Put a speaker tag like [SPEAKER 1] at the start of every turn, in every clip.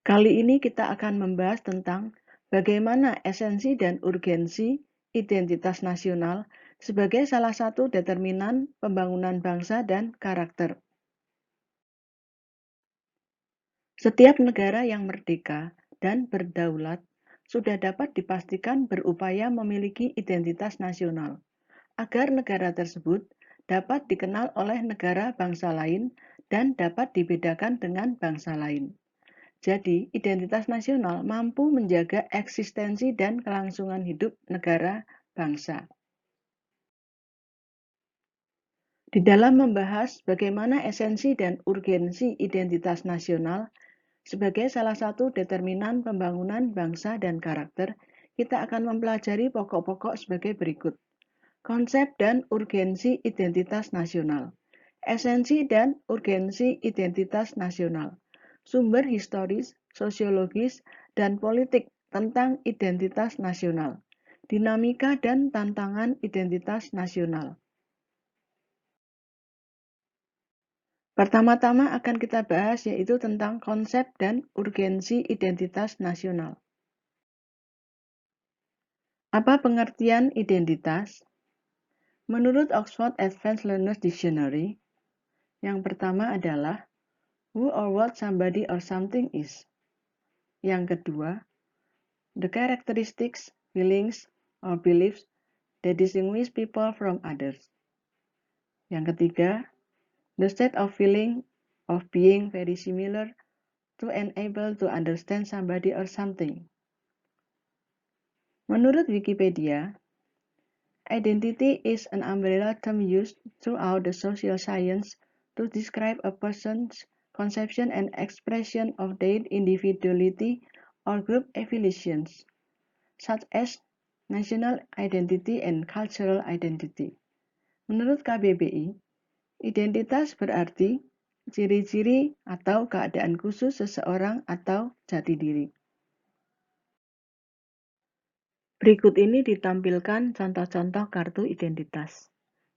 [SPEAKER 1] Kali ini kita akan membahas tentang bagaimana esensi dan urgensi identitas nasional sebagai salah satu determinan pembangunan bangsa dan karakter. Setiap negara yang merdeka dan berdaulat sudah dapat dipastikan berupaya memiliki identitas nasional, agar negara tersebut dapat dikenal oleh negara bangsa lain dan dapat dibedakan dengan bangsa lain. Jadi, identitas nasional mampu menjaga eksistensi dan kelangsungan hidup negara bangsa. Di dalam membahas bagaimana esensi dan urgensi identitas nasional sebagai salah satu determinan pembangunan bangsa dan karakter, kita akan mempelajari pokok-pokok sebagai berikut. Konsep dan urgensi identitas nasional. Esensi dan urgensi identitas nasional. Sumber historis, sosiologis, dan politik tentang identitas nasional. Dinamika dan tantangan identitas nasional. Pertama-tama akan kita bahas yaitu tentang konsep dan urgensi identitas nasional. Apa pengertian identitas? Menurut Oxford Advanced Learners Dictionary, yang pertama adalah who or what somebody or something is. Yang kedua, the characteristics, feelings, or beliefs that distinguish people from others. Yang ketiga, the state of feeling of being very similar to enable to understand somebody or something. Menurut Wikipedia, identity is an umbrella term used throughout the social science to describe a person's conception and expression of their individuality or group affiliations, such as national identity and cultural identity. Menurut KBBI, identitas berarti ciri-ciri atau keadaan khusus seseorang atau jati diri. Berikut ini ditampilkan contoh-contoh kartu identitas.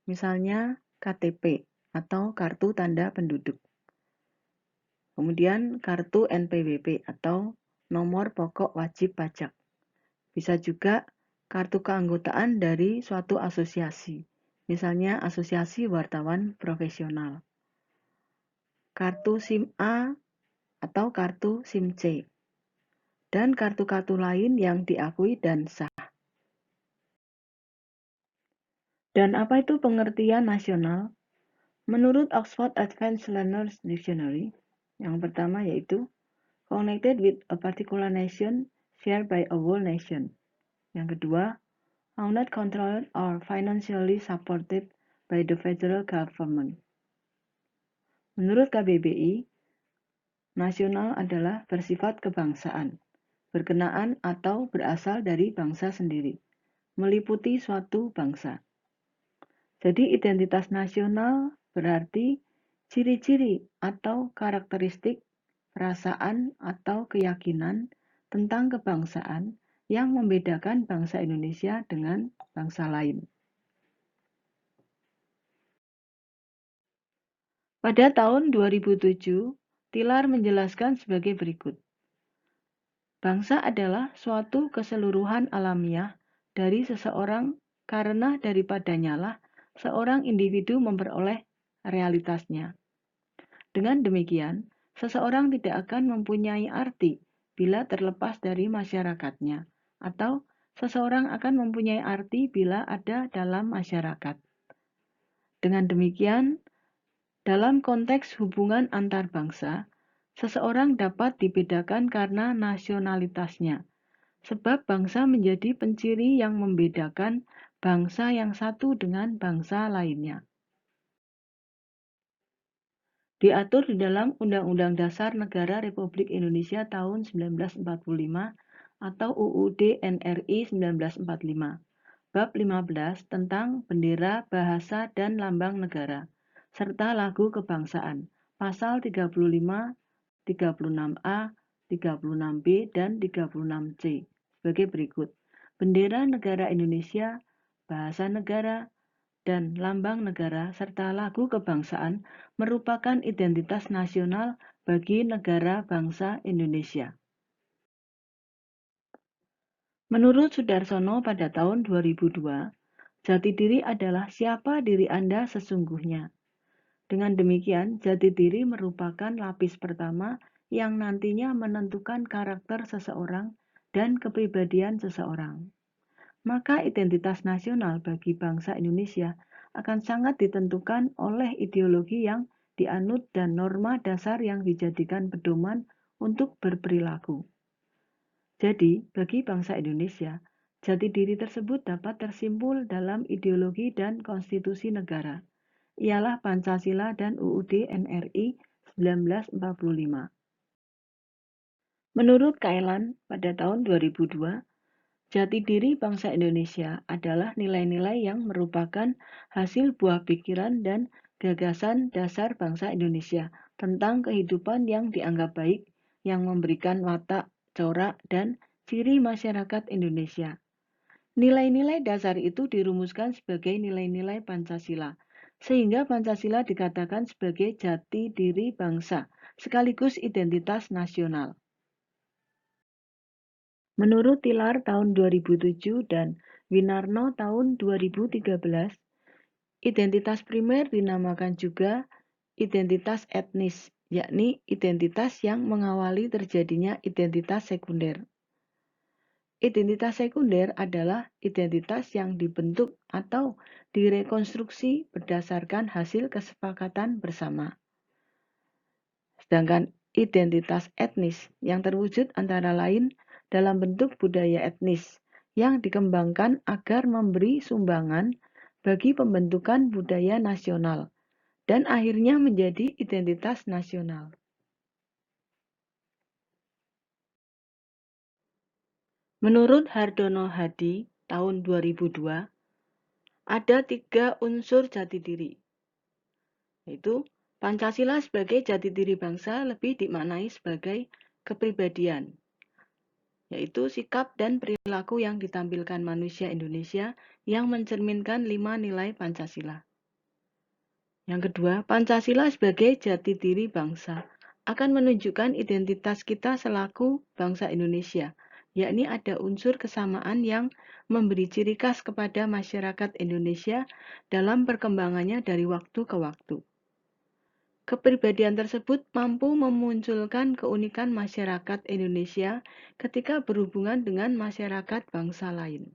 [SPEAKER 1] Misalnya KTP atau kartu tanda penduduk. Kemudian kartu NPWP atau nomor pokok wajib pajak. Bisa juga kartu keanggotaan dari suatu asosiasi, misalnya Asosiasi Wartawan Profesional. Kartu SIM A atau kartu SIM C. Dan kartu-kartu lain yang diakui dan sah. Dan apa itu pengertian nasional? Menurut Oxford Advanced Learners Dictionary, yang pertama yaitu connected with a particular nation shared by a whole nation. Yang kedua, owned, controlled, or financially supported by the federal government. Menurut KBBI, nasional adalah bersifat kebangsaan, berkenaan atau berasal dari bangsa sendiri, meliputi suatu bangsa. Jadi identitas nasional berarti ciri-ciri atau karakteristik, perasaan atau keyakinan tentang kebangsaan yang membedakan bangsa Indonesia dengan bangsa lain. Pada tahun 2007, Tilar menjelaskan sebagai berikut. Bangsa adalah suatu keseluruhan alamiah dari seseorang karena daripadanya lah seorang individu memperoleh realitasnya. Dengan demikian, seseorang tidak akan mempunyai arti bila terlepas dari masyarakatnya, atau seseorang akan mempunyai arti bila ada dalam masyarakat. Dengan demikian, dalam konteks hubungan antar bangsa, seseorang dapat dibedakan karena nasionalitasnya, sebab bangsa menjadi penciri yang membedakan bangsa yang satu dengan bangsa lainnya. Diatur di dalam Undang-Undang Dasar Negara Republik Indonesia tahun 1945 atau UUD NRI 1945, Bab 15 tentang Bendera, Bahasa, dan Lambang Negara, serta Lagu Kebangsaan, Pasal 35, 36A, 36B, dan 36C sebagai berikut. Bendera negara Indonesia, bahasa negara, dan lambang negara serta lagu kebangsaan merupakan identitas nasional bagi negara bangsa Indonesia. Menurut Sudarsono pada tahun 2002, jati diri adalah siapa diri Anda sesungguhnya. Dengan demikian, jati diri merupakan lapis pertama yang nantinya menentukan karakter seseorang dan kepribadian seseorang. Maka identitas nasional bagi bangsa Indonesia akan sangat ditentukan oleh ideologi yang dianut dan norma dasar yang dijadikan pedoman untuk berperilaku. Jadi, bagi bangsa Indonesia, jati diri tersebut dapat tersimpul dalam ideologi dan konstitusi negara. Ialah Pancasila dan UUD NRI 1945. Menurut Kailan pada tahun 2002, jati diri bangsa Indonesia adalah nilai-nilai yang merupakan hasil buah pikiran dan gagasan dasar bangsa Indonesia tentang kehidupan yang dianggap baik, yang memberikan watak, corak, dan ciri masyarakat Indonesia. Nilai-nilai dasar itu dirumuskan sebagai nilai-nilai Pancasila, sehingga Pancasila dikatakan sebagai jati diri bangsa, sekaligus identitas nasional. Menurut Tilar tahun 2007 dan Winarno tahun 2013, identitas primer dinamakan juga identitas etnis, yakni identitas yang mengawali terjadinya identitas sekunder. Identitas sekunder adalah identitas yang dibentuk atau direkonstruksi berdasarkan hasil kesepakatan bersama. Sedangkan identitas etnis yang terwujud antara lain dalam bentuk budaya etnis yang dikembangkan agar memberi sumbangan bagi pembentukan budaya nasional dan akhirnya menjadi identitas nasional. Menurut Hardono Hadi tahun 2002, ada 3 unsur jati diri, yaitu Pancasila sebagai jati diri bangsa lebih dimaknai sebagai kepribadian, yaitu sikap dan perilaku yang ditampilkan manusia Indonesia yang mencerminkan 5 nilai Pancasila. Yang kedua, Pancasila sebagai jati diri bangsa akan menunjukkan identitas kita selaku bangsa Indonesia, yakni ada unsur kesamaan yang memberi ciri khas kepada masyarakat Indonesia dalam perkembangannya dari waktu ke waktu. Kepribadian tersebut mampu memunculkan keunikan masyarakat Indonesia ketika berhubungan dengan masyarakat bangsa lain.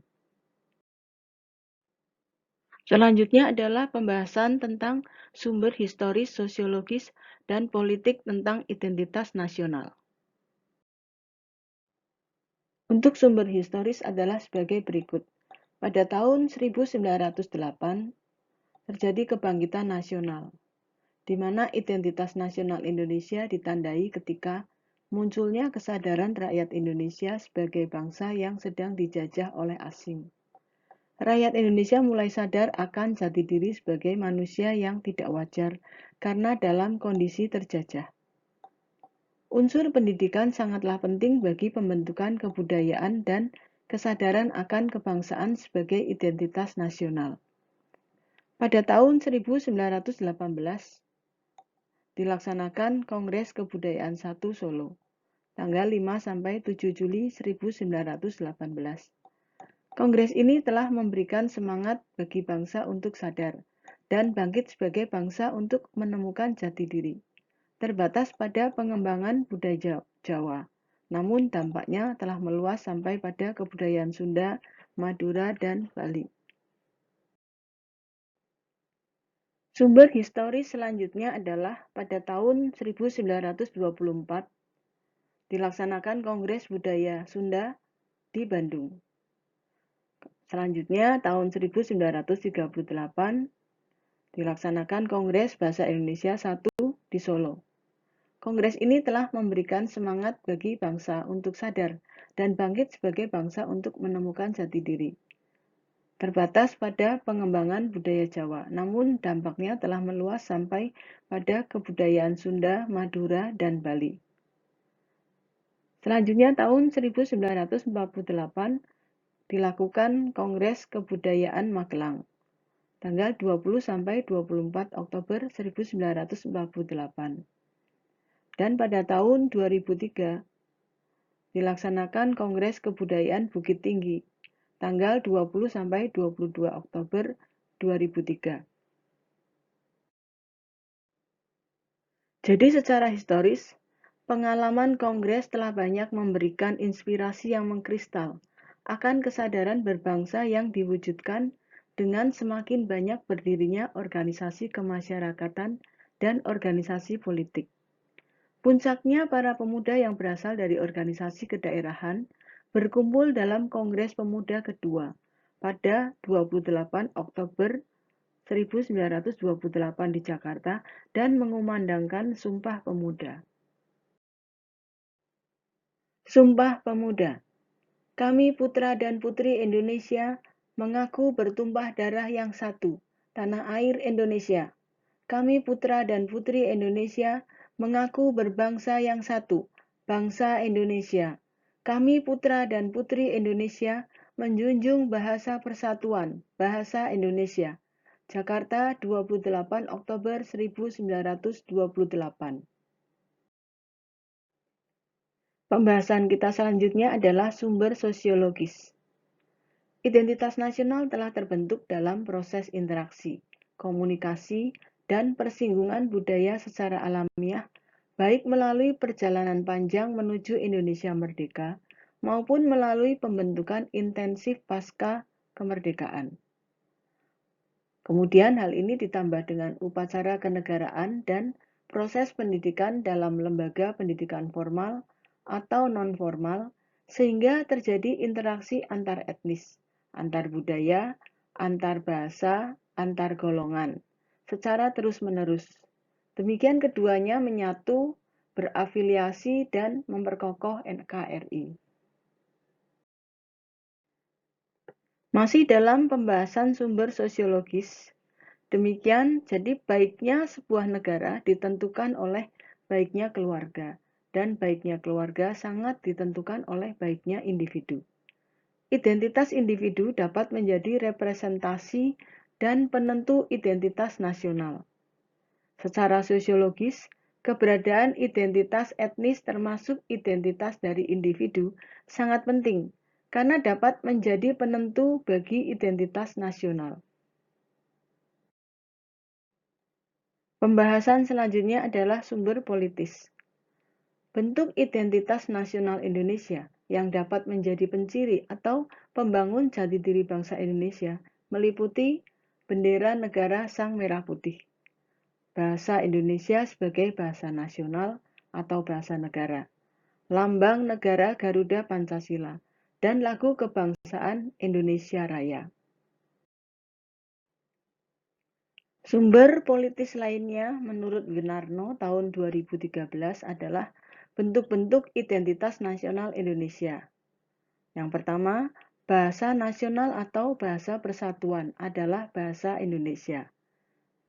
[SPEAKER 1] Selanjutnya adalah pembahasan tentang sumber historis, sosiologis, dan politik tentang identitas nasional. Untuk sumber historis adalah sebagai berikut. Pada tahun 1908, terjadi kebangkitan nasional, di mana identitas nasional Indonesia ditandai ketika munculnya kesadaran rakyat Indonesia sebagai bangsa yang sedang dijajah oleh asing. Rakyat Indonesia mulai sadar akan jati diri sebagai manusia yang tidak wajar karena dalam kondisi terjajah. Unsur pendidikan sangatlah penting bagi pembentukan kebudayaan dan kesadaran akan kebangsaan sebagai identitas nasional. Pada tahun 1918, dilaksanakan Kongres Kebudayaan 1 Solo, tanggal 5-7 Juli 1918. Kongres ini telah memberikan semangat bagi bangsa untuk sadar dan bangkit sebagai bangsa untuk menemukan jati diri. Terbatas pada pengembangan budaya Jawa, namun dampaknya telah meluas sampai pada kebudayaan Sunda, Madura, dan Bali. Sumber historis selanjutnya adalah pada tahun 1924 dilaksanakan Kongres Budaya Sunda di Bandung. Selanjutnya tahun 1938 dilaksanakan Kongres Bahasa Indonesia 1 di Solo. Kongres ini telah memberikan semangat bagi bangsa untuk sadar dan bangkit sebagai bangsa untuk menemukan jati diri. Terbatas pada pengembangan budaya Jawa, namun dampaknya telah meluas sampai pada kebudayaan Sunda, Madura, dan Bali. Selanjutnya tahun 1948 dilakukan Kongres Kebudayaan Magelang, tanggal 20-24 Oktober 1948. Dan pada tahun 2003 dilaksanakan Kongres Kebudayaan Bukit Tinggi, tanggal 20 sampai 22 Oktober 2003. Jadi secara historis, pengalaman Kongres telah banyak memberikan inspirasi yang mengkristal akan kesadaran berbangsa yang diwujudkan dengan semakin banyak berdirinya organisasi kemasyarakatan dan organisasi politik. Puncaknya para pemuda yang berasal dari organisasi kedaerahan berkumpul dalam Kongres Pemuda kedua pada 28 Oktober 1928 di Jakarta dan mengumandangkan Sumpah Pemuda. Sumpah Pemuda. Kami putra dan putri Indonesia mengaku bertumpah darah yang satu, tanah air Indonesia. Kami putra dan putri Indonesia mengaku berbangsa yang satu, bangsa Indonesia. Kami putra dan putri Indonesia menjunjung bahasa persatuan, bahasa Indonesia. Jakarta, 28 Oktober 1928. Pembahasan kita selanjutnya adalah sumber sosiologis. Identitas nasional telah terbentuk dalam proses interaksi, komunikasi, dan persinggungan budaya secara alamiah, baik melalui perjalanan panjang menuju Indonesia merdeka, maupun melalui pembentukan intensif pasca kemerdekaan. Kemudian hal ini ditambah dengan upacara kenegaraan dan proses pendidikan dalam lembaga pendidikan formal atau non-formal, sehingga terjadi interaksi antar etnis, antar budaya, antar bahasa, antar golongan, secara terus-menerus. Demikian keduanya menyatu, berafiliasi, dan memperkokoh NKRI. Masih dalam pembahasan sumber sosiologis, demikian, jadi baiknya sebuah negara ditentukan oleh baiknya keluarga, dan baiknya keluarga sangat ditentukan oleh baiknya individu. Identitas individu dapat menjadi representasi dan penentu identitas nasional. Secara sosiologis, keberadaan identitas etnis termasuk identitas dari individu sangat penting karena dapat menjadi penentu bagi identitas nasional. Pembahasan selanjutnya adalah sumber politis. Bentuk identitas nasional Indonesia yang dapat menjadi penciri atau pembangun jati diri bangsa Indonesia meliputi bendera negara Sang Merah Putih, bahasa Indonesia sebagai bahasa nasional atau bahasa negara, lambang negara Garuda Pancasila, dan lagu kebangsaan Indonesia Raya. Sumber politis lainnya menurut Winarno tahun 2013 adalah bentuk-bentuk identitas nasional Indonesia. Yang pertama, bahasa nasional atau bahasa persatuan adalah bahasa Indonesia.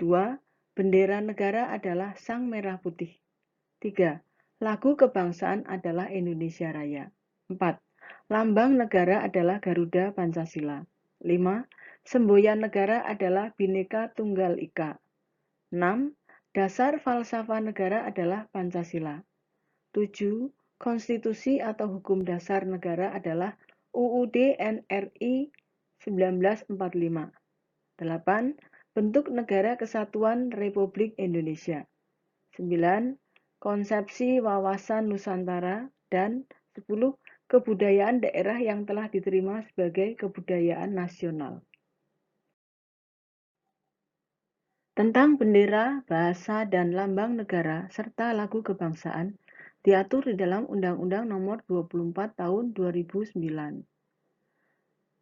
[SPEAKER 1] 2. Bendera negara adalah Sang Merah Putih. 3. Lagu kebangsaan adalah Indonesia Raya. 4. Lambang negara adalah Garuda Pancasila. 5. Semboyan negara adalah Bhinneka Tunggal Ika. 6. Dasar falsafah negara adalah Pancasila. 7. Konstitusi atau hukum dasar negara adalah UUD NRI 1945. 8. Bentuk negara kesatuan Republik Indonesia. 9. Konsepsi wawasan Nusantara. Dan 10. Kebudayaan daerah yang telah diterima sebagai kebudayaan nasional. Tentang bendera, bahasa, dan lambang negara, serta lagu kebangsaan, diatur di dalam Undang-Undang Nomor 24 Tahun 2009.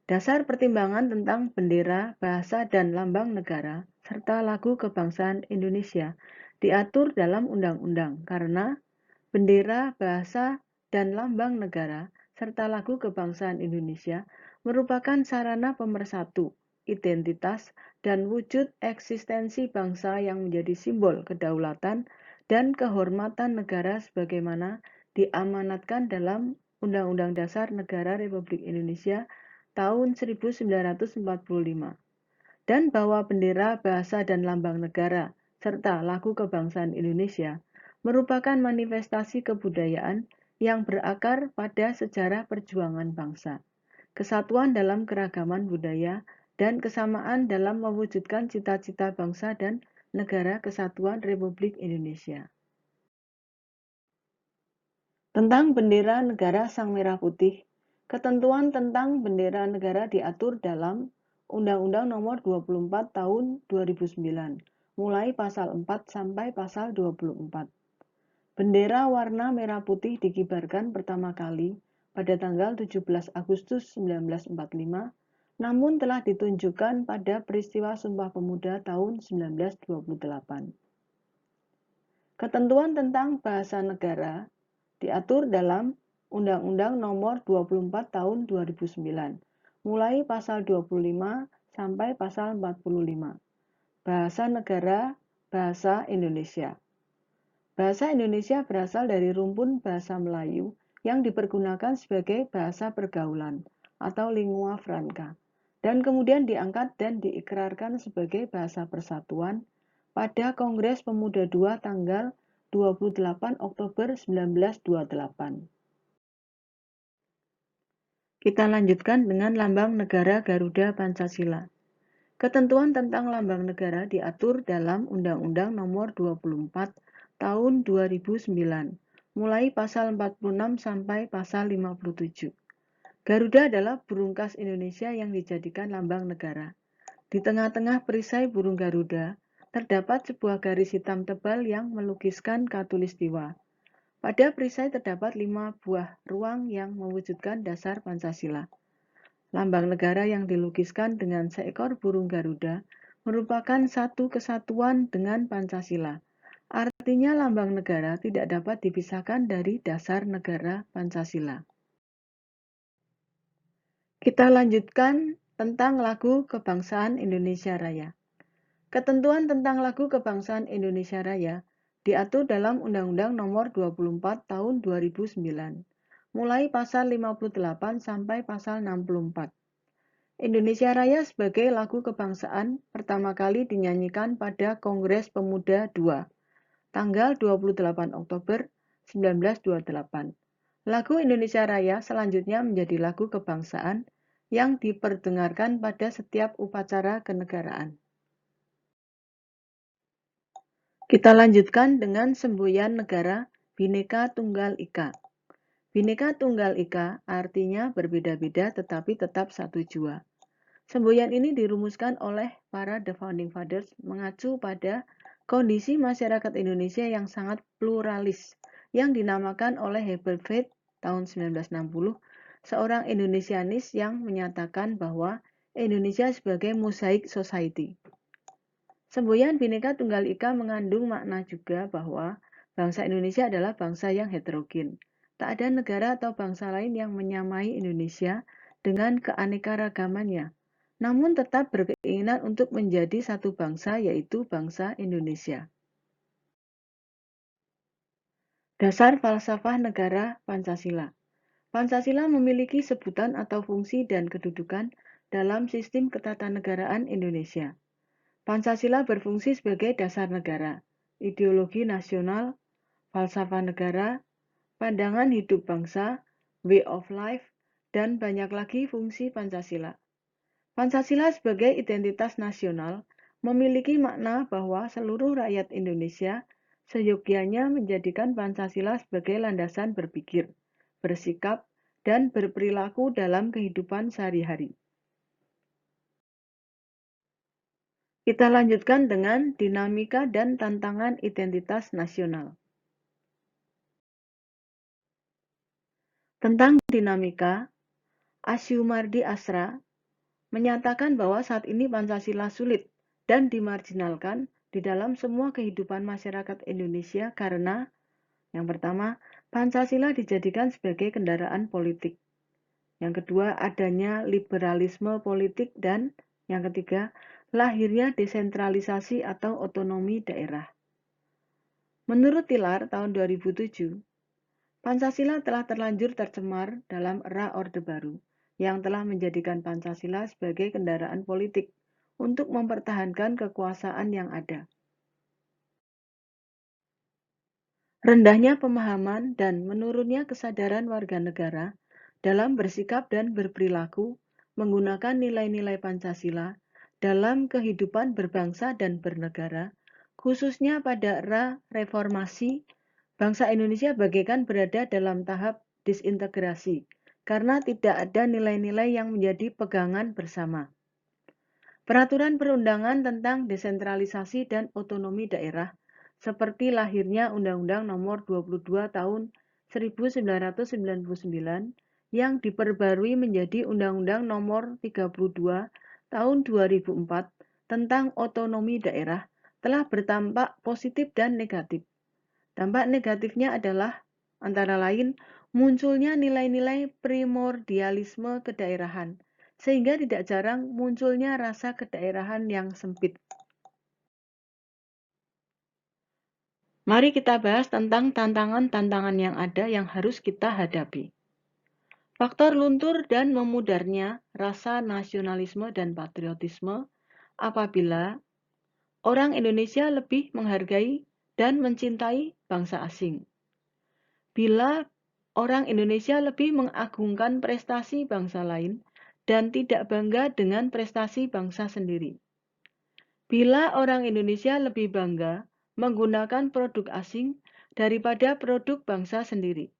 [SPEAKER 1] Dasar pertimbangan tentang bendera, bahasa, dan lambang negara, serta lagu kebangsaan Indonesia diatur dalam undang-undang karena bendera, bahasa, dan lambang negara, serta lagu kebangsaan Indonesia merupakan sarana pemersatu, identitas, dan wujud eksistensi bangsa yang menjadi simbol kedaulatan dan kehormatan negara sebagaimana diamanatkan dalam Undang-Undang Dasar Negara Republik Indonesia tahun 1945, dan bahwa bendera, bahasa, dan lambang negara, serta lagu kebangsaan Indonesia merupakan manifestasi kebudayaan yang berakar pada sejarah perjuangan bangsa, kesatuan dalam keragaman budaya, dan kesamaan dalam mewujudkan cita-cita bangsa dan negara kesatuan Republik Indonesia. Tentang bendera negara Sang Merah Putih, ketentuan tentang bendera negara diatur dalam Undang-Undang Nomor 24 Tahun 2009, mulai pasal 4 sampai pasal 24. Bendera warna merah putih dikibarkan pertama kali pada tanggal 17 Agustus 1945, namun telah ditunjukkan pada peristiwa Sumpah Pemuda tahun 1928. Ketentuan tentang bahasa negara diatur dalam Undang-Undang Nomor 24 Tahun 2009, mulai pasal 25 sampai pasal 45. Bahasa negara, bahasa Indonesia. Bahasa Indonesia berasal dari rumpun bahasa Melayu yang dipergunakan sebagai bahasa pergaulan atau lingua franca, dan kemudian diangkat dan diikrarkan sebagai bahasa persatuan pada Kongres Pemuda II tanggal 28 Oktober 1928. Kita lanjutkan dengan lambang negara Garuda Pancasila. Ketentuan tentang lambang negara diatur dalam Undang-Undang Nomor 24 Tahun 2009, mulai pasal 46 sampai pasal 57. Garuda adalah burung khas Indonesia yang dijadikan lambang negara. Di tengah-tengah perisai burung Garuda, terdapat sebuah garis hitam tebal yang melukiskan Katulistiwa. Pada perisai terdapat 5 buah ruang yang mewujudkan dasar Pancasila. Lambang negara yang dilukiskan dengan seekor burung Garuda merupakan satu kesatuan dengan Pancasila. Artinya lambang negara tidak dapat dipisahkan dari dasar negara Pancasila. Kita lanjutkan tentang lagu Kebangsaan Indonesia Raya. Ketentuan tentang lagu Kebangsaan Indonesia Raya diatur dalam Undang-Undang Nomor 24 Tahun 2009, mulai pasal 58 sampai pasal 64. Indonesia Raya sebagai lagu kebangsaan pertama kali dinyanyikan pada Kongres Pemuda II, tanggal 28 Oktober 1928. Lagu Indonesia Raya selanjutnya menjadi lagu kebangsaan yang diperdengarkan pada setiap upacara kenegaraan. Kita lanjutkan dengan semboyan negara Bhinneka Tunggal Ika. Bhinneka Tunggal Ika artinya berbeda-beda tetapi tetap satu jua. Semboyan ini dirumuskan oleh para The Founding Fathers mengacu pada kondisi masyarakat Indonesia yang sangat pluralis yang dinamakan oleh Herbert Feith tahun 1960, seorang Indonesianis yang menyatakan bahwa Indonesia sebagai mosaic society. Semboyan Bhinneka Tunggal Ika mengandung makna juga bahwa bangsa Indonesia adalah bangsa yang heterogen. Tak ada negara atau bangsa lain yang menyamai Indonesia dengan keanekaragamannya, namun tetap berkeinginan untuk menjadi satu bangsa, yaitu bangsa Indonesia. Dasar falsafah negara Pancasila. Pancasila memiliki sebutan atau fungsi dan kedudukan dalam sistem ketatanegaraan Indonesia. Pancasila berfungsi sebagai dasar negara, ideologi nasional, falsafah negara, pandangan hidup bangsa, way of life, dan banyak lagi fungsi Pancasila. Pancasila sebagai identitas nasional memiliki makna bahwa seluruh rakyat Indonesia seyogyanya menjadikan Pancasila sebagai landasan berpikir, bersikap, dan berperilaku dalam kehidupan sehari-hari. Kita lanjutkan dengan dinamika dan tantangan identitas nasional. Tentang dinamika, Asyumardi Asra menyatakan bahwa saat ini Pancasila sulit dan dimarginalkan di dalam semua kehidupan masyarakat Indonesia karena yang pertama, Pancasila dijadikan sebagai kendaraan politik. Yang kedua, adanya liberalisme politik, dan yang ketiga, lahirnya desentralisasi atau otonomi daerah. Menurut Tilar tahun 2007, Pancasila telah terlanjur tercemar dalam era Orde Baru yang telah menjadikan Pancasila sebagai kendaraan politik untuk mempertahankan kekuasaan yang ada. Rendahnya pemahaman dan menurunnya kesadaran warga negara dalam bersikap dan berperilaku menggunakan nilai-nilai Pancasila dalam kehidupan berbangsa dan bernegara, khususnya pada era reformasi, bangsa Indonesia bagaikan berada dalam tahap disintegrasi karena tidak ada nilai-nilai yang menjadi pegangan bersama. Peraturan perundangan tentang desentralisasi dan otonomi daerah, seperti lahirnya Undang-Undang Nomor 22 Tahun 1999 yang diperbarui menjadi Undang-Undang Nomor 32 Tahun 2004 tentang otonomi daerah, telah bertampak positif dan negatif. Dampak negatifnya adalah antara lain munculnya nilai-nilai primordialisme kedaerahan, sehingga tidak jarang munculnya rasa kedaerahan yang sempit. Mari kita bahas tentang tantangan-tantangan yang ada yang harus kita hadapi. Faktor luntur dan memudarnya rasa nasionalisme dan patriotisme apabila orang Indonesia lebih menghargai dan mencintai bangsa asing. Bila orang Indonesia lebih mengagungkan prestasi bangsa lain dan tidak bangga dengan prestasi bangsa sendiri. Bila orang Indonesia lebih bangga menggunakan produk asing daripada produk bangsa sendiri.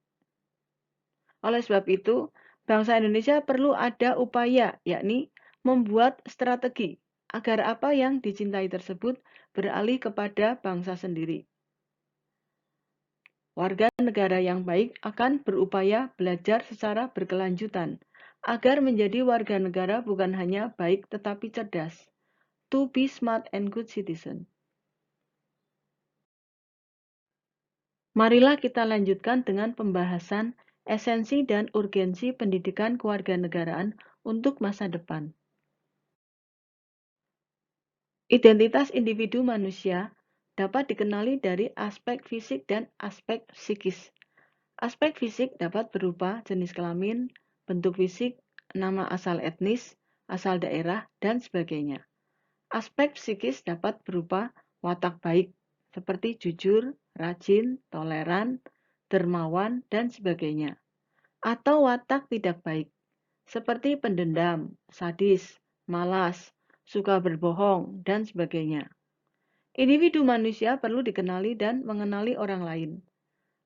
[SPEAKER 1] Oleh sebab itu, bangsa Indonesia perlu ada upaya, yakni membuat strategi agar apa yang dicintai tersebut beralih kepada bangsa sendiri. Warga negara yang baik akan berupaya belajar secara berkelanjutan agar menjadi warga negara bukan hanya baik tetapi cerdas. To be smart and good citizen. Marilah kita lanjutkan dengan pembahasan esensi dan urgensi pendidikan kewarganegaraan untuk masa depan. Identitas individu manusia dapat dikenali dari aspek fisik dan aspek psikis. Aspek fisik dapat berupa jenis kelamin, bentuk fisik, nama asal etnis, asal daerah, dan sebagainya. Aspek psikis dapat berupa watak baik, seperti jujur, rajin, toleran, dermawan, dan sebagainya. Atau watak tidak baik, seperti pendendam, sadis, malas, suka berbohong, dan sebagainya. Individu manusia perlu dikenali dan mengenali orang lain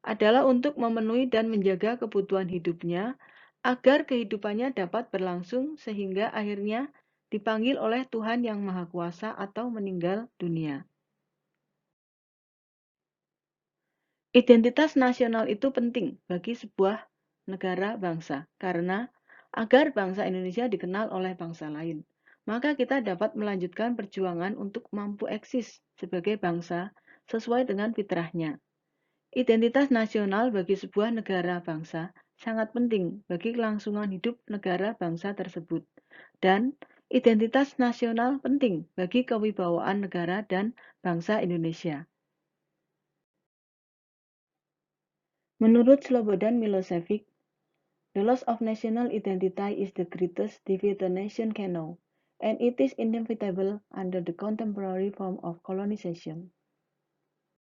[SPEAKER 1] adalah untuk memenuhi dan menjaga kebutuhan hidupnya agar kehidupannya dapat berlangsung sehingga akhirnya dipanggil oleh Tuhan Yang Maha Kuasa atau meninggal dunia. Identitas nasional itu penting bagi sebuah negara bangsa karena agar bangsa Indonesia dikenal oleh bangsa lain, maka kita dapat melanjutkan perjuangan untuk mampu eksis sebagai bangsa sesuai dengan fitrahnya. Identitas nasional bagi sebuah negara bangsa sangat penting bagi kelangsungan hidup negara bangsa tersebut. Dan identitas nasional penting bagi kewibawaan negara dan bangsa Indonesia. Menurut Slobodan Milosevic, the loss of national identity is the greatest defeat a nation can know, and it is inevitable under the contemporary form of colonization.